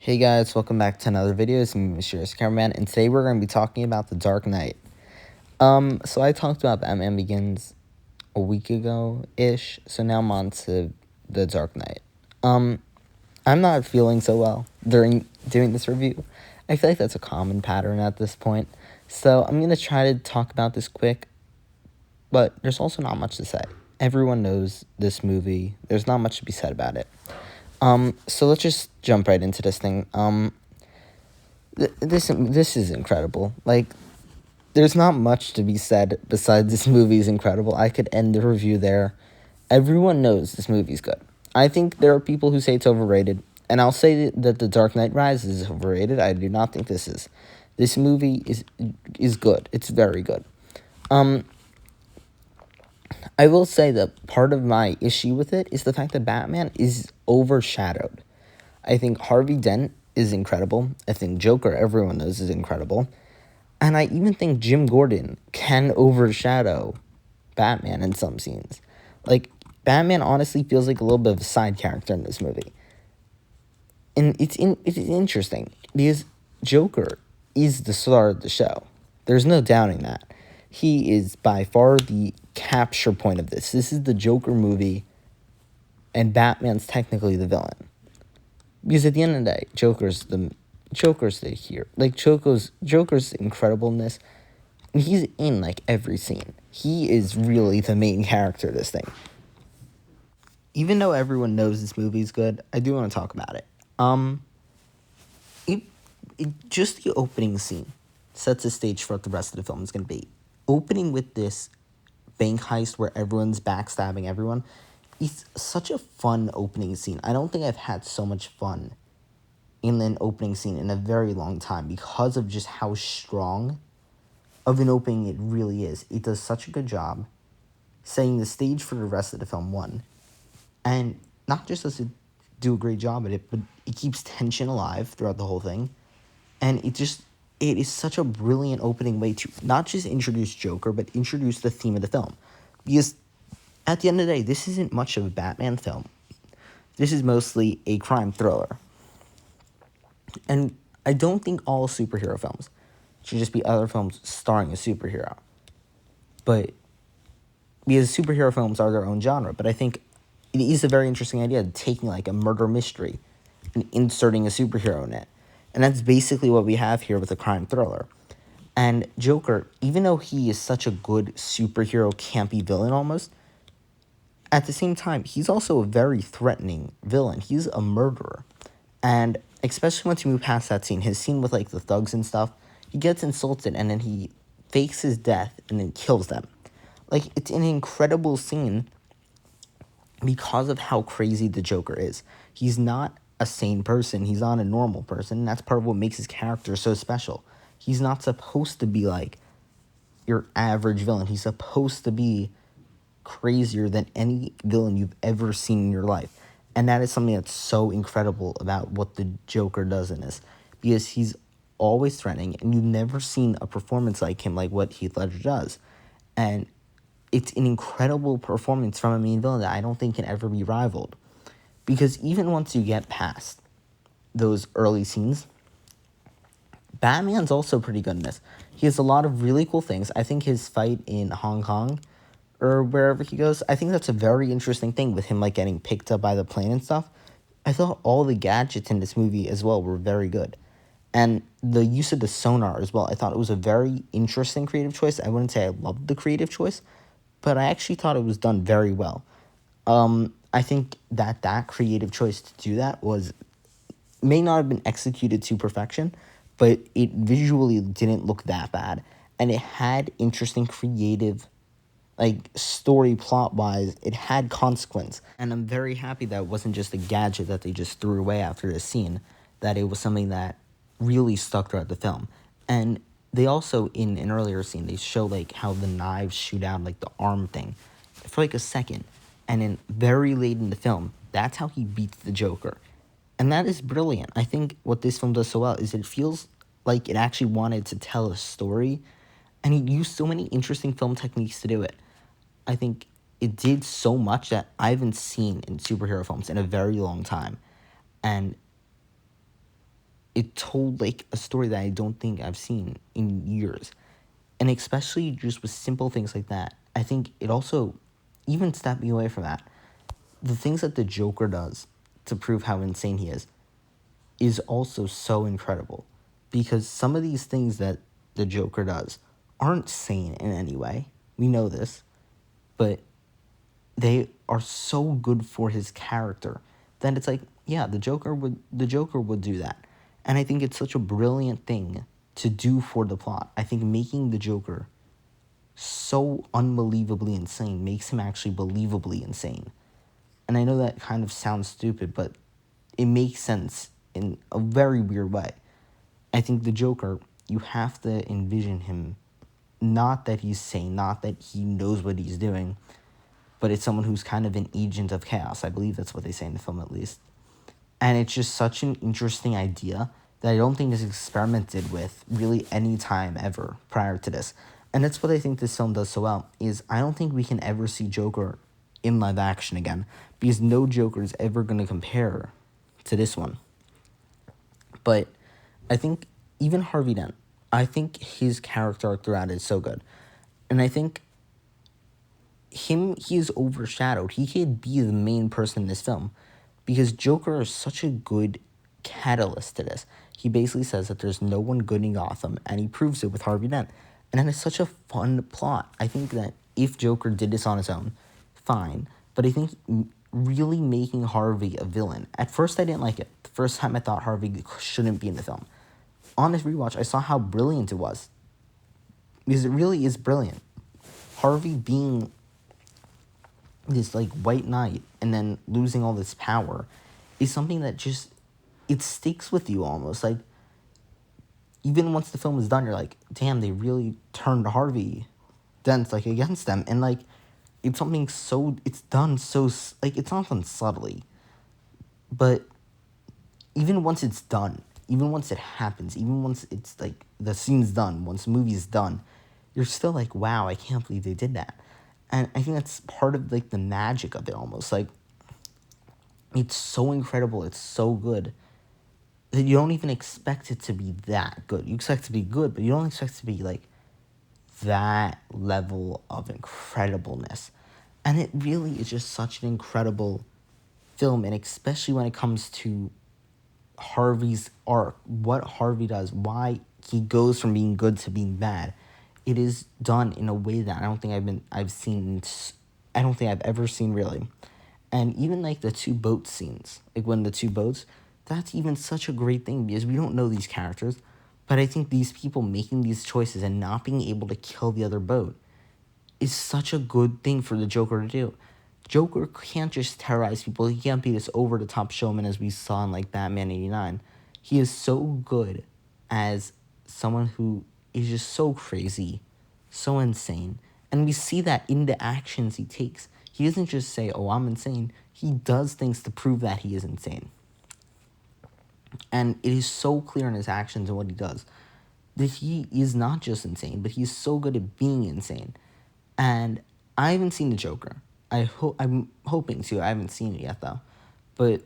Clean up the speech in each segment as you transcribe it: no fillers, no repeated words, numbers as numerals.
Hey guys, welcome back to another video. It's me, Mysterious Cameraman, and today we're going to be talking about The Dark Knight. So I talked about Batman Begins a week ago-ish, so now I'm on to The Dark Knight. I'm not feeling so well during doing this review. I feel like that's a common pattern at this point, so I'm going to try to talk about this quick, but there's also not much to say. Everyone knows this movie. There's not much to be said about it. So let's just jump right into this thing. This is incredible. Like, there's not much to be said besides this movie is incredible. I could end the review there. Everyone knows this movie's good. I think there are people who say it's overrated, and I'll say that The Dark Knight Rises is overrated. I do not think this is. This movie is good. It's very good. I will say that part of my issue with it is the fact that Batman is overshadowed. I think Harvey Dent is incredible. I think Joker, everyone knows, is incredible. And I even think Jim Gordon can overshadow Batman in some scenes. Like, Batman honestly feels like a little bit of a side character in this movie. And it's interesting because Joker is the star of the show. There's no doubting that. He is by far the capture point of this. This is the Joker movie, and Batman's technically the villain. Because at the end of the day, Joker's the hero. Like, Joker's incredibleness, and he's in, like, every scene. He is really the main character of this thing. Even though everyone knows this movie's good, I do want to talk about it. Just the opening scene sets the stage for what the rest of the film is going to be. Opening with this bank heist where everyone's backstabbing everyone, it's such a fun opening scene. I don't think I've had so much fun in an opening scene in a very long time because of just how strong of an opening it really is. It does such a good job setting the stage for the rest of the film, one. And not just does it do a great job at it, but it keeps tension alive throughout the whole thing. And it is such a brilliant opening way to not just introduce Joker, but introduce the theme of the film. Because at the end of the day, this isn't much of a Batman film. This is mostly a crime thriller. And I don't think all superhero films should just be other films starring a superhero. But because superhero films are their own genre, but I think it is a very interesting idea taking like a murder mystery and inserting a superhero in it. And that's basically what we have here with a crime thriller. And Joker, even though he is such a good superhero campy villain almost, at the same time, he's also a very threatening villain. He's a murderer. And especially once you move past that scene, his scene with like the thugs and stuff, he gets insulted and then he fakes his death and then kills them. Like, it's an incredible scene because of how crazy the Joker is. He's not a sane person. He's not a normal person. And that's part of what makes his character so special. He's not supposed to be like your average villain. He's supposed to be crazier than any villain you've ever seen in your life. And that is something that's so incredible about what the Joker does in this. Because he's always threatening, and you've never seen a performance like him, like what Heath Ledger does. And it's an incredible performance from a main villain that I don't think can ever be rivaled. Because even once you get past those early scenes, Batman's also pretty good in this. He has a lot of really cool things. I think his fight in Hong Kong or wherever he goes, I think that's a very interesting thing with him like getting picked up by the plane and stuff. I thought all the gadgets in this movie as well were very good. And the use of the sonar as well, I thought it was a very interesting creative choice. I wouldn't say I loved the creative choice, but I actually thought it was done very well. I think that creative choice to do that may not have been executed to perfection, but it visually didn't look that bad. And it had interesting creative, like, story plot-wise, it had consequence. And I'm very happy that it wasn't just a gadget that they just threw away after the scene, that it was something that really stuck throughout the film. And they also, in an earlier scene, they show, like, how the knives shoot out, like, the arm thing for, like, a second. And then very late in the film, that's how he beats the Joker. And that is brilliant. I think what this film does so well is it feels like it actually wanted to tell a story, and it used so many interesting film techniques to do it. I think it did so much that I haven't seen in superhero films in a very long time. And it told like a story that I don't think I've seen in years. And especially just with simple things like that, I think it also, even stepping away from that, the things that the Joker does to prove how insane he is also so incredible. Because some of these things that the Joker does aren't sane in any way. We know this. But they are so good for his character that it's like, yeah, the Joker would do that. And I think it's such a brilliant thing to do for the plot. I think making the Joker so unbelievably insane makes him actually believably insane. And I know that kind of sounds stupid, but it makes sense in a very weird way. I think the Joker, you have to envision him not that he's sane, not that he knows what he's doing, but it's someone who's kind of an agent of chaos. I believe that's what they say in the film, at least. And it's just such an interesting idea that I don't think is experimented with really any time ever prior to this. And that's what I think this film does so well, is I don't think we can ever see Joker in live action again, because no Joker is ever going to compare to this one. But I think even Harvey Dent, I think his character arc throughout is so good. And I think he is overshadowed. He could be the main person in this film because Joker is such a good catalyst to this. He basically says that there's no one good in Gotham, and he proves it with Harvey Dent. And that is such a fun plot. I think that if Joker did this on his own, fine. But I think really making Harvey a villain. At first, I didn't like it. The first time I thought Harvey shouldn't be in the film. On this rewatch, I saw how brilliant it was. Because it really is brilliant. Harvey being this like white knight and then losing all this power is something that just, it sticks with you almost. Like, even once the film is done, you're like, damn, they really turned Harvey Dent like against them. And like, it's something so, it's done so, like, it's not done subtly, but even once it's done, even once it happens, even once it's like the scene's done, once the movie's done, you're still like, wow, I can't believe they did that. And I think that's part of like the magic of it almost. Like, it's so incredible, it's so good that you don't even expect it to be that good. You expect it to be good, but you don't expect it to be like that level of incredibleness. And it really is just such an incredible film, and especially when it comes to Harvey's arc, what Harvey does, why he goes from being good to being bad. It is done in a way that I don't think I don't think I've ever seen really. And even like the two boat scenes, like when the two boats, that's even such a great thing because we don't know these characters, but I think these people making these choices and not being able to kill the other boat is such a good thing for the Joker to do. Joker can't just terrorize people. He can't be this over-the-top showman as we saw in like Batman 89. He is so good as someone who is just so crazy, so insane. And we see that in the actions he takes. He doesn't just say, oh, I'm insane. He does things to prove that he is insane. And it is so clear in his actions and what he does that he is not just insane, but he's so good at being insane. And I haven't seen the Joker. I'm hoping to. I haven't seen it yet, though. But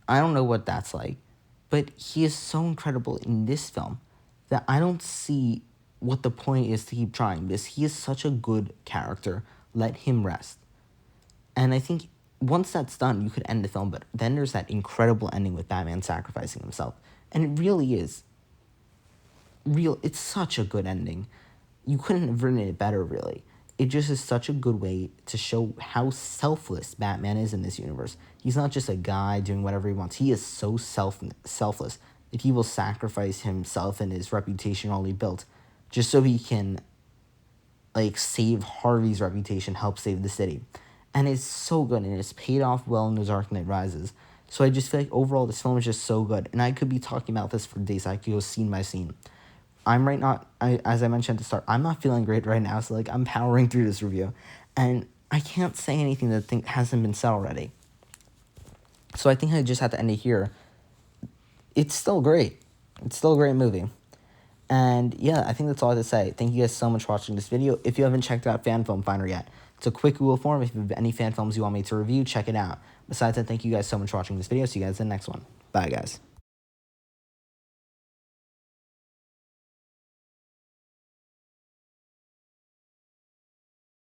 I don't know what that's like. But he is so incredible in this film that I don't see what the point is to keep trying this. He is such a good character. Let him rest. And I think once that's done, you could end the film. But then there's that incredible ending with Batman sacrificing himself. And it really is real. It's such a good ending. You couldn't have written it better, really. It just is such a good way to show how selfless Batman is in this universe. He's not just a guy doing whatever he wants. He is so selfless that he will sacrifice himself and his reputation all he built just so he can like save Harvey's reputation, help save the city. And it's so good, and it's paid off well in The Dark Knight Rises. So I just feel like overall this film is just so good. And I could be talking about this for days. I could go scene by scene. As I mentioned at the start, I'm not feeling great right now, so like I'm powering through this review, and I can't say anything that hasn't been said already. So I think I just have to end it here. It's still great. It's still a great movie. And yeah, I think that's all I have to say. Thank you guys so much for watching this video. If you haven't checked out Fan Film Finder yet, it's a quick Google form. If you have any fan films you want me to review, check it out. Besides that, thank you guys so much for watching this video. See you guys in the next one. Bye, guys.